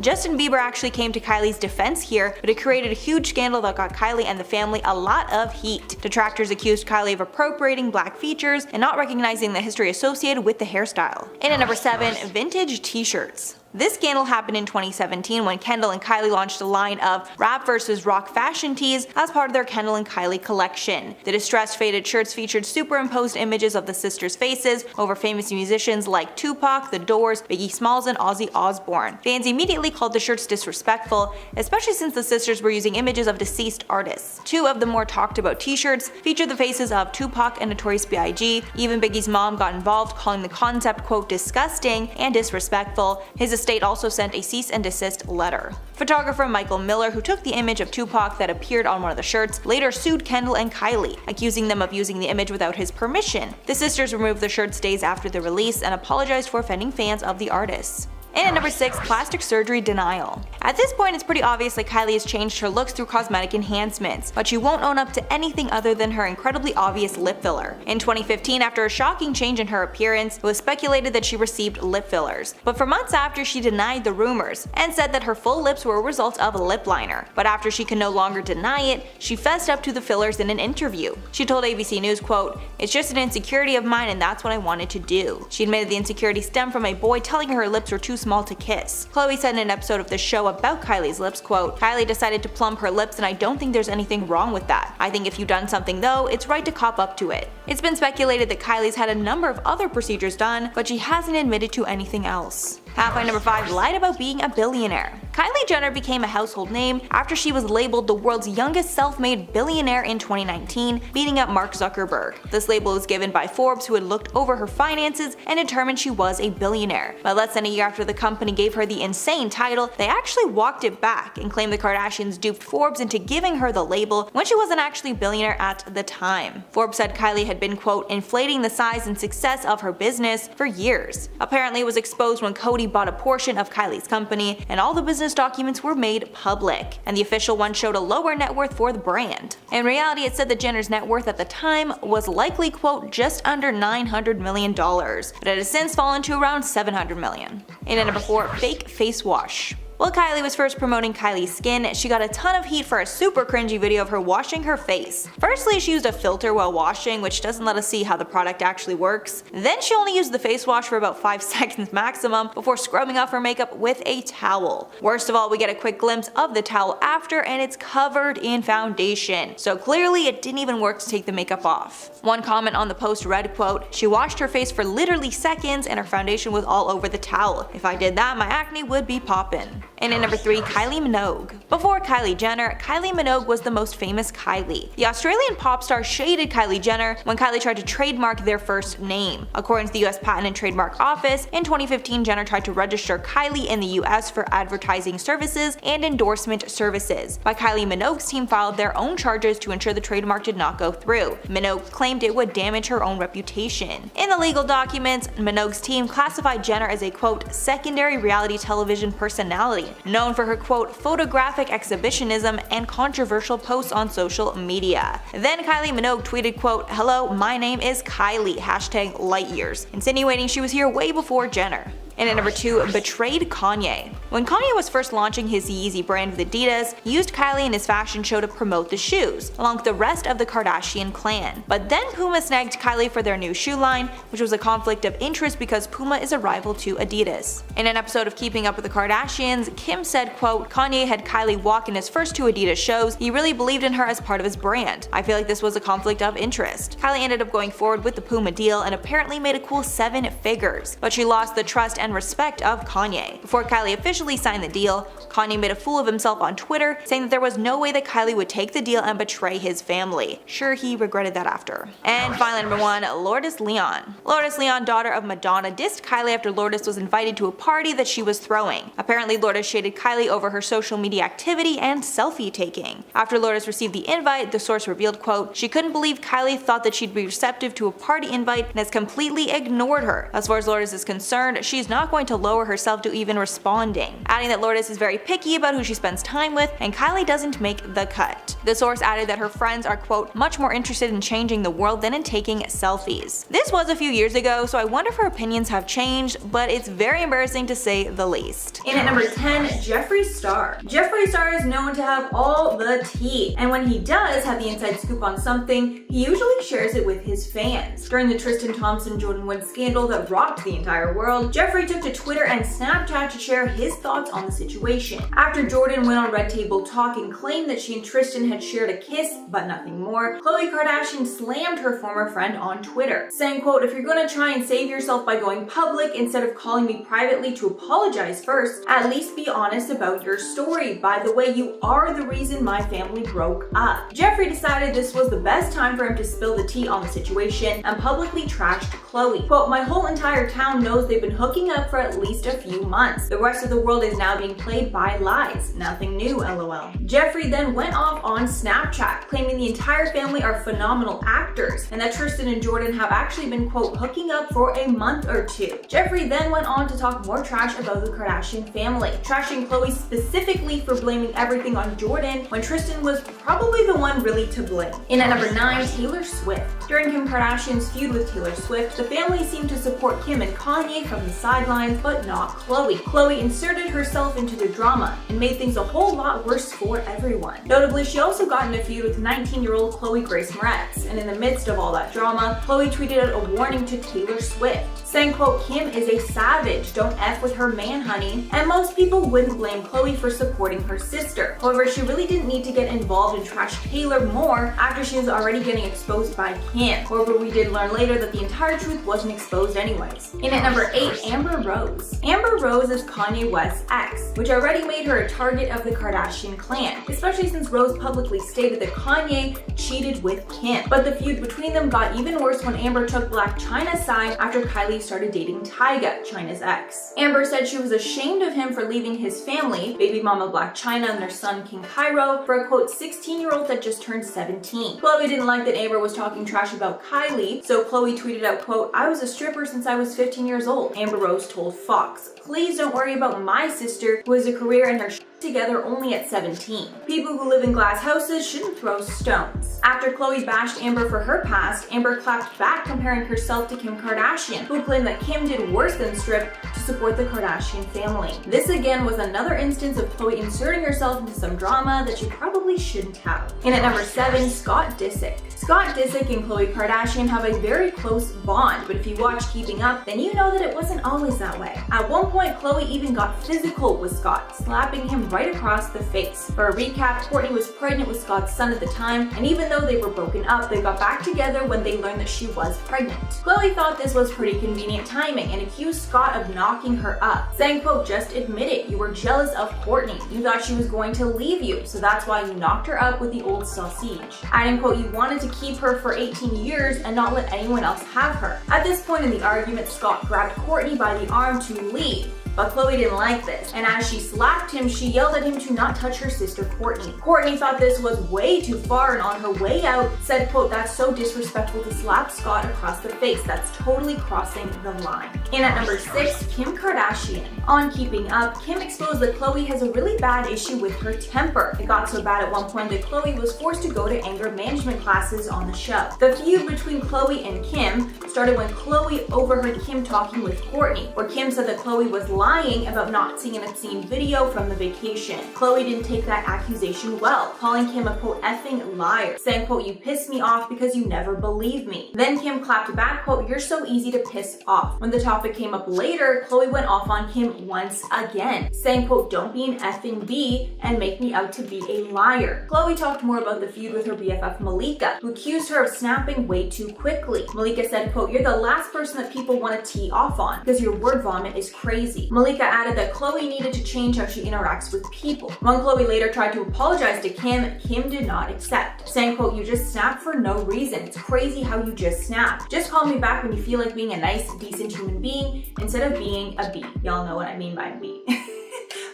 Justin Bieber actually came to Kylie's defense here, but it created a huge scandal that got Kylie and the family a lot of heat. Detractors accused Kylie of appropriating black features and not recognizing the history associated with the hairstyle. And at number 7, vintage t-shirts. This scandal happened in 2017 when Kendall and Kylie launched a line of rap versus rock fashion tees as part of their Kendall and Kylie collection. The distressed faded shirts featured superimposed images of the sisters' faces over famous musicians like Tupac, The Doors, Biggie Smalls, and Ozzy Osbourne. Fans immediately called the shirts disrespectful, especially since the sisters were using images of deceased artists. Two of the more talked about t-shirts featured the faces of Tupac and Notorious B.I.G. Even Biggie's mom got involved, calling the concept quote disgusting and disrespectful. His estate also sent a cease and desist letter. Photographer Michael Miller, who took the image of Tupac that appeared on one of the shirts, later sued Kendall and Kylie, accusing them of using the image without his permission. The sisters removed the shirts days after the release and apologized for offending fans of the artists. And at number 6, plastic surgery denial. At this point, it's pretty obvious that Kylie has changed her looks through cosmetic enhancements, but she won't own up to anything other than her incredibly obvious lip filler. In 2015, after a shocking change in her appearance, it was speculated that she received lip fillers. But for months after, she denied the rumors and said that her full lips were a result of a lip liner. But after she could no longer deny it, she fessed up to the fillers in an interview. She told ABC News, quote, "It's just an insecurity of mine and that's what I wanted to do." She admitted the insecurity stemmed from a boy telling her lips were too small to kiss. Khloe said in an episode of the show about Kylie's lips, quote, "Kylie decided to plump her lips and I don't think there's anything wrong with that. I think if you've done something though, it's right to cop up to it." It's been speculated that Kylie's had a number of other procedures done, but she hasn't admitted to anything else. Halfway number 5 lied about being a billionaire. Kylie Jenner became a household name after she was labeled the world's youngest self-made billionaire in 2019, beating up Mark Zuckerberg. This label was given by Forbes, who had looked over her finances and determined she was a billionaire. But less than a year after the company gave her the insane title, they actually walked it back and claimed the Kardashians duped Forbes into giving her the label when she wasn't actually a billionaire at the time. Forbes said Kylie had been, quote, inflating the size and success of her business for years. Apparently it was exposed when Cody bought a portion of Kylie's company, and all the business documents were made public, and the official one showed a lower net worth for the brand. In reality, it said that Jenner's net worth at the time was likely, quote, just under $900 million, but it has since fallen to around $700 million. And at number 4, fake face wash. While Kylie was first promoting Kylie's Skin, she got a ton of heat for a super cringy video of her washing her face. Firstly, she used a filter while washing, which doesn't let us see how the product actually works. Then she only used the face wash for about 5 seconds maximum before scrubbing off her makeup with a towel. Worst of all, we get a quick glimpse of the towel after, and it's covered in foundation. So clearly it didn't even work to take the makeup off. One comment on the post read, quote, "She washed her face for literally seconds and her foundation was all over the towel. If I did that, my acne would be poppin'." And at number 3, Kylie Minogue. Before Kylie Jenner, Kylie Minogue was the most famous Kylie. The Australian pop star shaded Kylie Jenner when Kylie tried to trademark their first name. According to the US Patent and Trademark Office, in 2015 Jenner tried to register Kylie in the US for advertising services and endorsement services. But Kylie Minogue's team filed their own charges to ensure the trademark did not go through. Minogue claimed it would damage her own reputation. In the legal documents, Minogue's team classified Jenner as a, quote, secondary reality television personality, known for her, quote, photographic exhibitionism and controversial posts on social media. Then Kylie Minogue tweeted, quote, "Hello, my name is Kylie, hashtag light years," insinuating she was here way before Jenner. And at number 2, betrayed Kanye. When Kanye was first launching his Yeezy brand with Adidas, he used Kylie in his fashion show to promote the shoes, along with the rest of the Kardashian clan. But then Puma snagged Kylie for their new shoe line, which was a conflict of interest because Puma is a rival to Adidas. In an episode of Keeping Up with the Kardashians, Kim said, quote, "Kanye had Kylie walk in his first 2 Adidas shows. He really believed in her as part of his brand. I feel like this was a conflict of interest." Kylie ended up going forward with the Puma deal and apparently made a cool 7 figures, but she lost the trust and respect of Kanye. Before Kylie officially signed the deal, Kanye made a fool of himself on Twitter, saying that there was no way that Kylie would take the deal and betray his family. Sure, he regretted that after. And finally, number 1, Lourdes Leon. Lourdes Leon, daughter of Madonna, dissed Kylie after Lourdes was invited to a party that she was throwing. Apparently, Lourdes shaded Kylie over her social media activity and selfie taking. After Lourdes received the invite, the source revealed, quote, "She couldn't believe Kylie thought that she'd be receptive to a party invite and has completely ignored her. As far as Lourdes is concerned, she's not going to lower herself to even responding," adding that Lourdes is very picky about who she spends time with and Kylie doesn't make the cut. The source added that her friends are, quote, "much more interested in changing the world than in taking selfies." This was a few years ago, so I wonder if her opinions have changed, but it's very embarrassing to say the least. And at number 10, Jeffree Star. Jeffree Star is known to have all the tea, and when he does have the inside scoop on something, he usually shares it with his fans. During the Tristan Thompson-Jordan Woods scandal that rocked the entire world, Jeffree Khloe took to Twitter and Snapchat to share his thoughts on the situation. After Jordyn went on Red Table Talk and claimed that she and Tristan had shared a kiss, but nothing more, Khloe Kardashian slammed her former friend on Twitter, saying, quote, "If you're gonna try and save yourself by going public instead of calling me privately to apologize first, at least be honest about your story. By the way, you are the reason my family broke up." Jeffree decided this was the best time for him to spill the tea on the situation and publicly trashed Khloe. Quote, "My whole entire town knows they've been hooking up for at least a few months. The rest of the world is now being played by lies. Nothing new, lol." Jeffree then went off on Snapchat, claiming the entire family are phenomenal actors and that Tristan and Jordyn have actually been, quote, "hooking up for a month or two." Jeffree then went on to talk more trash about the Kardashian family, trashing Khloe specifically for blaming everything on Jordyn when Tristan was probably the one really to blame. In at number 9, Taylor Swift. During Kim Kardashian's feud with Taylor Swift, the family seemed to support Kim and Kanye from the sidelines, but not Khloe. Khloe inserted herself into the drama and made things a whole lot worse for everyone. Notably, she also got in a feud with 19-year-old Khloe Grace Moretz, and in the midst of all that drama, Khloe tweeted out a warning to Taylor Swift, saying, quote, "Kim is a savage, don't F with her man, honey," and most people wouldn't blame Khloe for supporting her sister. However, she really didn't need to get involved and trash Taylor more after she was already getting exposed by Kim. However, we did learn later that the entire truth wasn't exposed anyways. In at number 8, Amber Rose. Amber Rose is Kanye West's ex, which already made her a target of the Kardashian clan, especially since Rose publicly stated that Kanye cheated with Kim. But the feud between them got even worse when Amber took Blac Chyna's side after Kylie started dating Tyga, Chyna's ex. Amber said she was ashamed of him for leaving his family, baby mama Blac Chyna and their son King Cairo, for a, quote, 16-year-old that just turned 17. Khloe didn't like that Amber was talking trash about Kylie, so Khloe tweeted out, quote, "I was a stripper since I was 15 years old," Amber Rose told Fox. "Please don't worry about my sister, who has a career and her together only at 17. People who live in glass houses shouldn't throw stones." After Khloe bashed Amber for her past, Amber clapped back comparing herself to Kim Kardashian, who claimed that Kim did worse than strip to support the Kardashian family. This again was another instance of Khloe inserting herself into some drama that she probably shouldn't have. In at number 7, Scott Disick. Scott Disick and Khloe Kardashian have a very close bond, but if you watch Keeping Up, then you know that it wasn't always that way. At one point, Khloe even got physical with Scott, slapping him right across the face. For a recap, Kourtney was pregnant with Scott's son at the time, and even though they were broken up, they got back together when they learned that she was pregnant. Khloe thought this was pretty convenient timing and accused Scott of knocking her up, saying, quote, "Just admit it, you were jealous of Kourtney. You thought she was going to leave you, so that's why you knocked her up with the old sausage." Adding, quote, "You wanted to keep her for 18 years and not let anyone else have her." At this point in the argument, Scott grabbed Kourtney by the arm to leave, but Khloe didn't like this, and as she slapped him, she yelled at him to not touch her sister Kourtney. Kourtney thought this was way too far and on her way out said, quote, "That's so disrespectful to slap Scott across the face. That's totally crossing the line." In at number 6, Kim Kardashian. On Keeping Up, Kim exposed that Khloe has a really bad issue with her temper. It got so bad at one point that Khloe was forced to go to anger management classes on the show. The feud between Khloe and Kim started when Khloe overheard Kim talking with Kourtney, where Kim said that Khloe was lying about not seeing an obscene video from the vacation. Khloe didn't take that accusation well, calling Kim a, quote, "effing liar," saying, quote, "You pissed me off because you never believed me." Then Kim clapped back, quote, "You're so easy to piss off." When the topic came up later, Khloe went off on Kim once again, saying, quote, "Don't be an effing B and make me out to be a liar." Khloe talked more about the feud with her BFF Malika, who accused her of snapping way too quickly. Malika said, quote, "You're the last person that people want to tee off on because your word vomit is crazy." Malika added that Khloe needed to change how she interacts with people. When Khloe later tried to apologize to Kim, Kim did not accept, saying, quote, "You just snap for no reason. It's crazy how you just snap. Just call me back when you feel like being a nice, decent human being instead of being a B." Y'all know what I mean by B.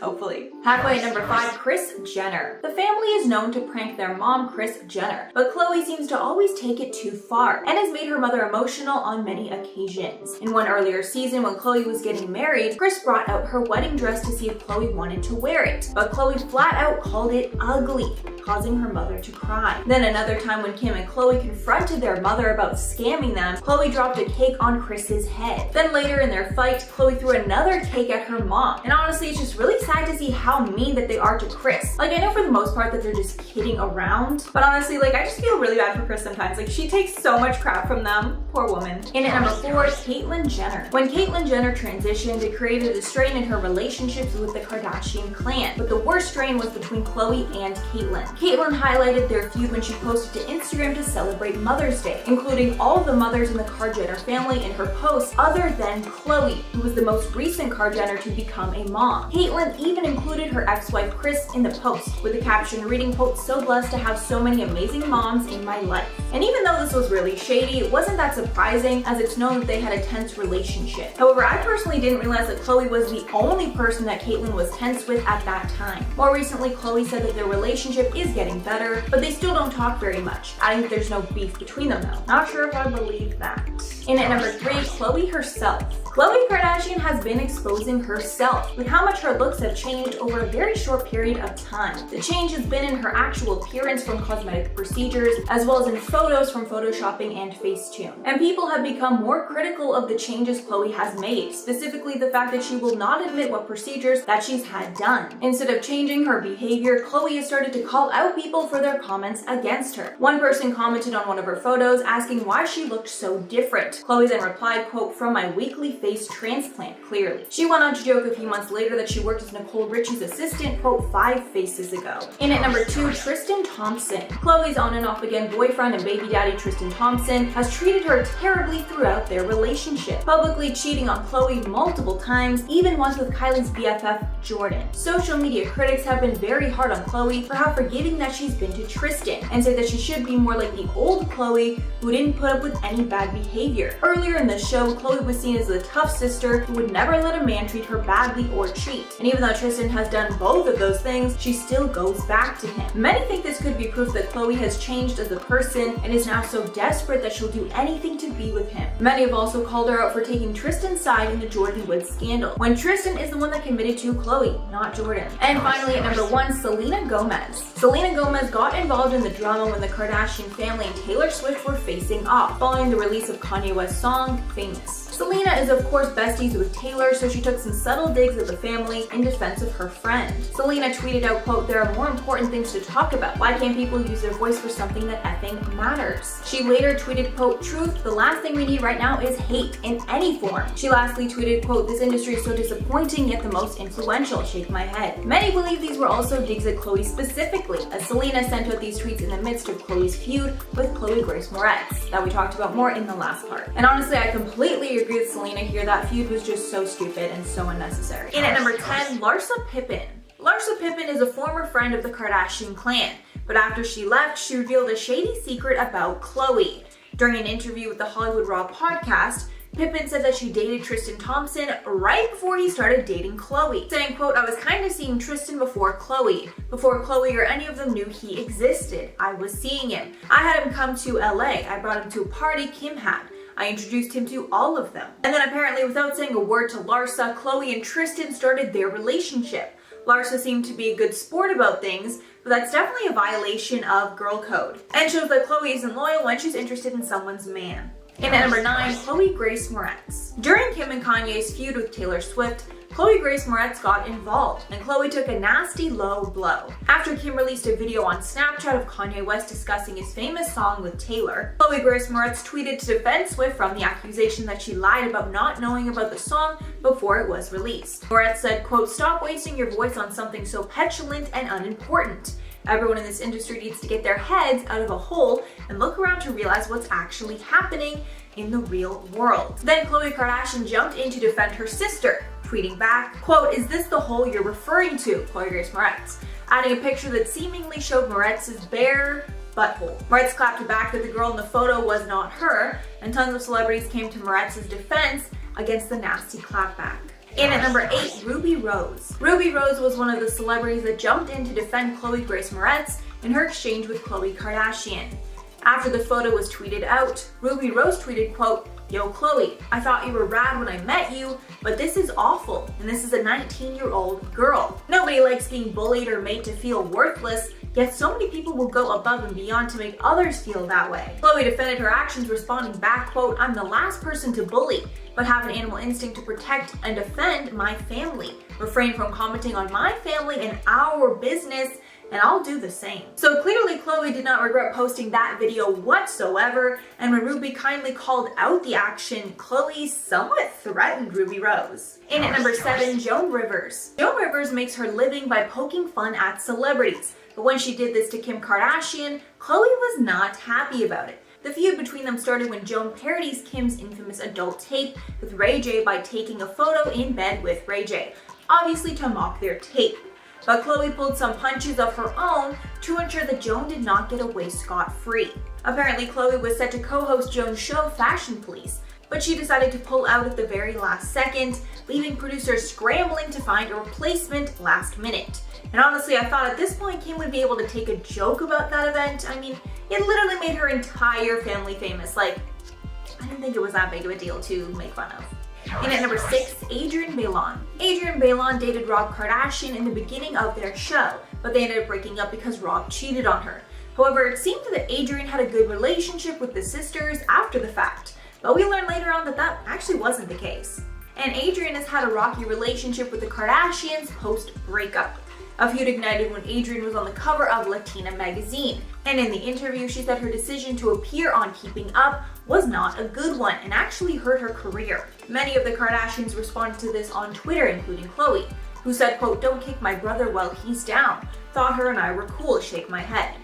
Hopefully. Halfway at number 5, Kris Jenner. The family is known to prank their mom, Kris Jenner, but Khloe seems to always take it too far and has made her mother emotional on many occasions. In one earlier season when Khloe was getting married, Kris brought out her wedding dress to see if Khloe wanted to wear it, but Khloe flat out called it ugly, causing her mother to cry. Then another time when Kim and Khloe confronted their mother about scamming them, Khloe dropped a cake on Kris's head. Then later in their fight, Khloe threw another cake at her mom. And honestly, it's just really sad sad to see how mean that they are to Kris. Like, I know for the most part that they're just kidding around, but honestly, like, I just feel really bad for Kris sometimes. Like, she takes so much crap from them. Poor woman. In at number 4, Caitlyn Jenner. When Caitlyn Jenner transitioned, it created a strain in her relationships with the Kardashian clan, but the worst strain was between Khloe and Caitlyn. Caitlyn highlighted their feud when she posted to Instagram to celebrate Mother's Day, including all of the mothers in the Kar Jenner family in her posts other than Khloe, who was the most recent Kar Jenner to become a mom. Caitlyn even included her ex-wife Kris in the post, with the caption reading, quote, "So blessed to have so many amazing moms in my life." And even though this was really shady, it wasn't that surprising, as it's known that they had a tense relationship. However, I personally didn't realize that Khloe was the only person that Caitlyn was tense with at that time. More recently, Khloe said that their relationship is getting better, but they still don't talk very much, adding that there's no beef between them though. Not sure if I believe that. In at number 3, Khloe herself. Khloe Kardashian has been exposing herself with how much her looks have changed over a very short period of time. The change has been in her actual appearance from cosmetic procedures, as well as in photos from photoshopping and Facetune. And people have become more critical of the changes Khloe has made, specifically the fact that she will not admit what procedures that she's had done. Instead of changing her behavior, Khloe has started to call out people for their comments against her. One person commented on one of her photos asking why she looked so different. Khloe then replied, quote, "From my weekly face transplant, clearly." She went on to joke a few months later that she worked as Nicole Richie's assistant, quote, 5 faces ago. In at number 2, Tristan Thompson. Khloe's on and off again boyfriend and baby daddy Tristan Thompson has treated her terribly throughout their relationship, publicly cheating on Khloe multiple times, even once with Kylie's BFF Jordan. Social media critics have been very hard on Khloe for how forgiving that she's been to Tristan, and say that she should be more like the old Khloe who didn't put up with any bad behavior. Earlier in the show, Khloe was seen as the tough sister who would never let a man treat her badly or cheat. And even though Tristan has done both of those things, she still goes back to him. Many think this could be proof that Khloe has changed as a person and is now so desperate that she'll do anything to be with him. Many have also called her out for taking Tristan's side in the Jordan Woods scandal, when Tristan is the one that committed to Khloe, not Jordan. And finally at number 1, Selena Gomez. Selena Gomez got involved in the drama when the Kardashian family and Taylor Swift were facing off, following the release of Kanye West's song, Famous. Selena is of course besties with Taylor, so she took some subtle digs at the family in defense of her friend. Selena tweeted out, quote, "There are more important things to talk about. Why can't people use their voice for something that effing matters?" She later tweeted, quote, "Truth, the last thing we need right now is hate in any form." She lastly tweeted, quote, "This industry is so disappointing yet the most influential. Shake my head." Many believe these were also digs at Khloe specifically, as Selena sent out these tweets in the midst of Khloe's feud with Chloe Grace Moretz, that we talked about more in the last part. And honestly, I completely agree with Selena here. That feud was just so stupid and so unnecessary. In at number 10, Larsa Pippen. Larsa Pippen is a former friend of the Kardashian clan, but after she left, she revealed a shady secret about Khloe. During an interview with the Hollywood Raw podcast, Pippen said that she dated Tristan Thompson right before he started dating Khloe, saying, quote, "I was kind of seeing Tristan before Khloe or any of them knew he existed. I was seeing him. I had him come to LA. I brought him to a party Kim had. I introduced him to all of them." And then apparently without saying a word to Larsa, Khloe and Tristan started their relationship. Larsa seemed to be a good sport about things, but that's definitely a violation of girl code, and shows that Khloe isn't loyal when she's interested in someone's man. In at number 9, Chloe Grace Moretz. During Kim and Kanye's feud with Taylor Swift, Chloe Grace Moretz got involved, and Khloe took a nasty low blow. After Kim released a video on Snapchat of Kanye West discussing his famous song with Taylor, Chloe Grace Moretz tweeted to defend Swift from the accusation that she lied about not knowing about the song before it was released. Moretz said, quote, "Stop wasting your voice on something so petulant and unimportant. Everyone in this industry needs to get their heads out of a hole and look around to realize what's actually happening in the real world." Then Khloe Kardashian jumped in to defend her sister, tweeting back, quote, "Is this the hole you're referring to, Chloe Grace Moretz?" adding a picture that seemingly showed Moretz's bare butthole. Moretz clapped back that the girl in the photo was not her, and tons of celebrities came to Moretz's defense against the nasty clapback. In at number 8, Ruby Rose. Ruby Rose was one of the celebrities that jumped in to defend Chloe Grace Moretz in her exchange with Khloe Kardashian. After the photo was tweeted out, Ruby Rose tweeted, quote, "Yo Khloe, I thought you were rad when I met you, but this is awful, and this is a 19-year-old girl. Nobody likes being bullied or made to feel worthless, yet so many people will go above and beyond to make others feel that way." Khloe defended her actions, responding back, quote, "I'm the last person to bully. but have an animal instinct to protect and defend my family. Refrain from commenting on my family and our business, and I'll do the same. So clearly Khloe did not regret posting that video whatsoever, and when Ruby kindly called out the action, Khloe somewhat threatened Ruby Rose. In at number 7, Joan Rivers. Joan Rivers makes her living by poking fun at celebrities, but when she did this to Kim Kardashian, Khloe was not happy about it. The feud between them started when Joan parodies Kim's infamous adult tape with Ray J by taking a photo in bed with Ray J, obviously to mock their tape. But Khloe pulled some punches of her own to ensure that Joan did not get away scot-free. Apparently, Khloe was set to co-host Joan's show Fashion Police, but she decided to pull out at the very last second, leaving producers scrambling to find a replacement last minute. And honestly, I thought at this point Kim would be able to take a joke about that event. I mean, it literally made her entire family famous. Like, I didn't think it was that big of a deal to make fun of. In at number 6, Adrienne Bailon. Adrienne Bailon dated Rob Kardashian in the beginning of their show, but they ended up breaking up because Rob cheated on her. However, it seemed that Adrienne had a good relationship with the sisters after the fact, but we learned later on that that actually wasn't the case. And Adrienne has had a rocky relationship with the Kardashians post-breakup. A feud ignited when Adrienne was on the cover of Latina magazine, and in the interview she said her decision to appear on Keeping Up was not a good one and actually hurt her career. Many of the Kardashians responded to this on Twitter, including Khloe, who said, quote, "Don't kick my brother while he's down. Thought her and I were cool, shake my head."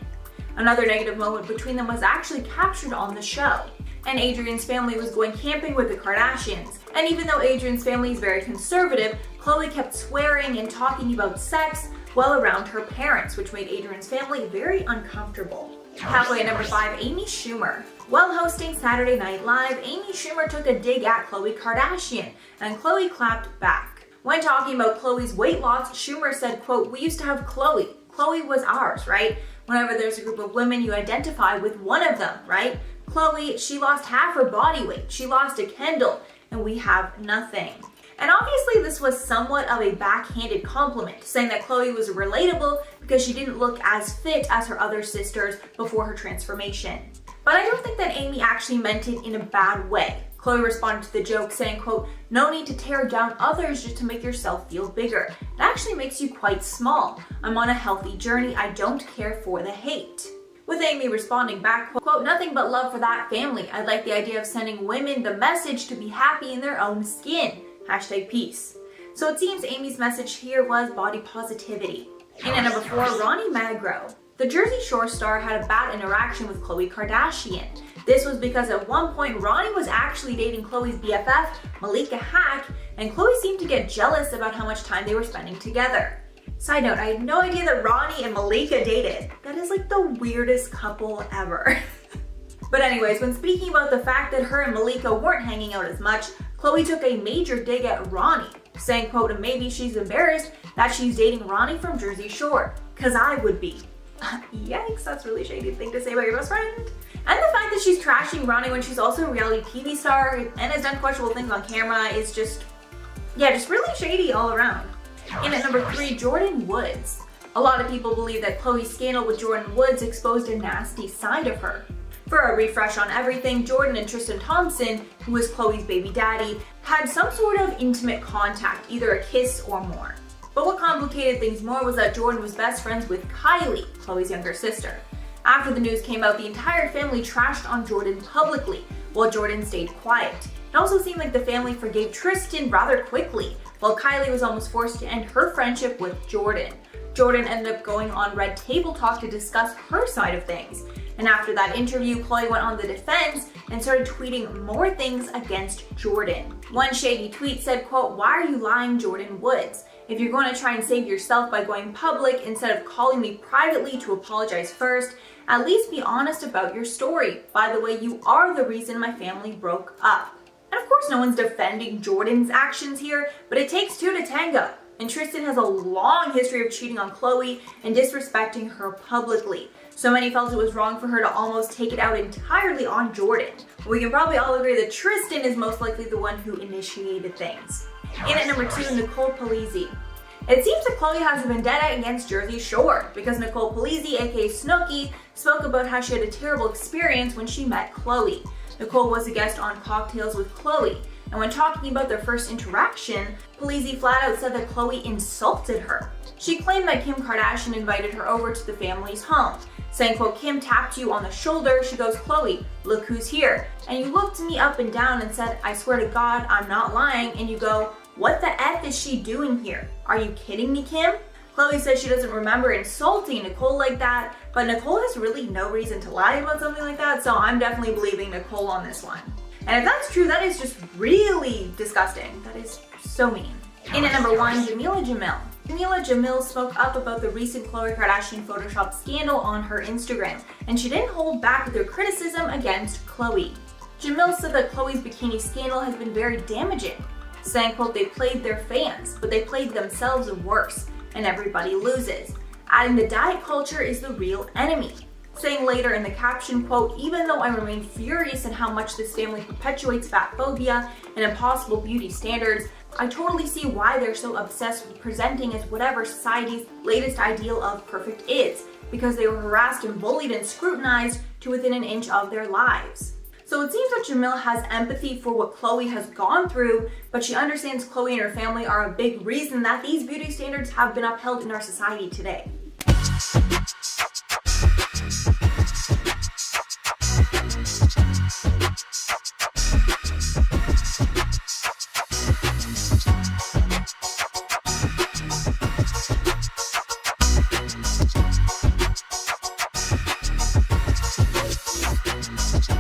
Another negative moment between them was actually captured on the show. And Adrienne's family was going camping with the Kardashians. And even though Adrienne's family is very conservative, Khloe kept swearing and talking about sex while around her parents, which made Adrienne's family very uncomfortable. Halfway at number 5, Amy Schumer. While hosting Saturday Night Live, Amy Schumer took a dig at Khloe Kardashian, and Khloe clapped back. When talking about Khloe's weight loss, Schumer said, quote, "We used to have Khloe. Khloe was ours, right? Whenever there's a group of women, you identify with one of them, right? Khloe, she lost half her body weight. She lost to Kendall, and we have nothing." And obviously this was somewhat of a backhanded compliment, saying that Khloe was relatable because she didn't look as fit as her other sisters before her transformation. But I don't think that Amy actually meant it in a bad way. Khloe responded to the joke saying, quote, "No need to tear down others just to make yourself feel bigger. It actually makes you quite small. I'm on a healthy journey. I don't care for the hate." With Amy responding back, quote, "Nothing but love for that family. I like the idea of sending women the message to be happy in their own skin. Hashtag peace." So it seems Amy's message here was body positivity. In at number 4, Ronnie Magro. The Jersey Shore star had a bad interaction with Khloe Kardashian. This was because at one point Ronnie was actually dating Khloe's BFF, Malika Hack, and Khloe seemed to get jealous about how much time they were spending together. Side note, I had no idea that Ronnie and Malika dated. That is like the weirdest couple ever. But anyways, when speaking about the fact that her and Malika weren't hanging out as much, Khloe took a major dig at Ronnie, saying, quote, "Maybe she's embarrassed that she's dating Ronnie from Jersey Shore, 'cause I would be." Yikes, that's a really shady thing to say about your best friend. And the fact that she's trashing Ronnie when she's also a reality TV star and has done questionable things on camera is just really shady all around. In at number 3, Jordyn Woods. A lot of people believe that Khloe's scandal with Jordyn Woods exposed a nasty side of her. For a refresh on everything, Jordyn and Tristan Thompson, who was Khloe's baby daddy, had some sort of intimate contact, either a kiss or more. But what complicated things more was that Jordyn was best friends with Kylie, Khloe's younger sister. After the news came out, the entire family trashed on Jordyn publicly, while Jordyn stayed quiet. It also seemed like the family forgave Tristan rather quickly, while Kylie was almost forced to end her friendship with Jordyn. Jordyn ended up going on Red Table Talk to discuss her side of things. And after that interview, Khloe went on the defense and started tweeting more things against Jordyn. One shady tweet said, quote, "Why are you lying, Jordyn Woods? If you're going to try and save yourself by going public instead of calling me privately to apologize first, at least be honest about your story. By the way, you are the reason my family broke up." And of course no one's defending Jordyn's actions here, but it takes two to tango. And Tristan has a long history of cheating on Khloe and disrespecting her publicly. So many felt it was wrong for her to almost take it out entirely on Jordyn. We can probably all agree that Tristan is most likely the one who initiated things. In at number 2, Nicole Polizzi. It seems that Khloe has a vendetta against Jersey Shore because Nicole Polizzi, aka Snooki, spoke about how she had a terrible experience when she met Khloe. Nicole was a guest on Cocktails with Khloe. And when talking about their first interaction, Polizzi flat out said that Khloe insulted her. She claimed that Kim Kardashian invited her over to the family's home, saying, quote, Kim tapped you on the shoulder. She goes, Khloe, look who's here. And you looked me up and down and said, I swear to God, I'm not lying. And you go, what the F is she doing here? Are you kidding me, Kim? Khloe says she doesn't remember insulting Nicole like that, but Nicole has really no reason to lie about something like that, so I'm definitely believing Nicole on this one. And if that's true, that is just really disgusting. That is so mean. In at number 1, Jamila Jamil. Jamila Jamil spoke up about the recent Khloe Kardashian Photoshop scandal on her Instagram, and she didn't hold back with her criticism against Khloe. Jamil said that Khloe's bikini scandal has been very damaging, saying, quote, they played their fans, but they played themselves worse, and everybody loses. Adding the diet culture is the real enemy. Saying later in the caption, quote, even though I remain furious at how much this family perpetuates fat phobia and impossible beauty standards, I totally see why they're so obsessed with presenting as whatever society's latest ideal of perfect is, because they were harassed and bullied and scrutinized to within an inch of their lives. So it seems that Jamil has empathy for what Khloe has gone through, but she understands Khloe and her family are a big reason that these beauty standards have been upheld in our society today.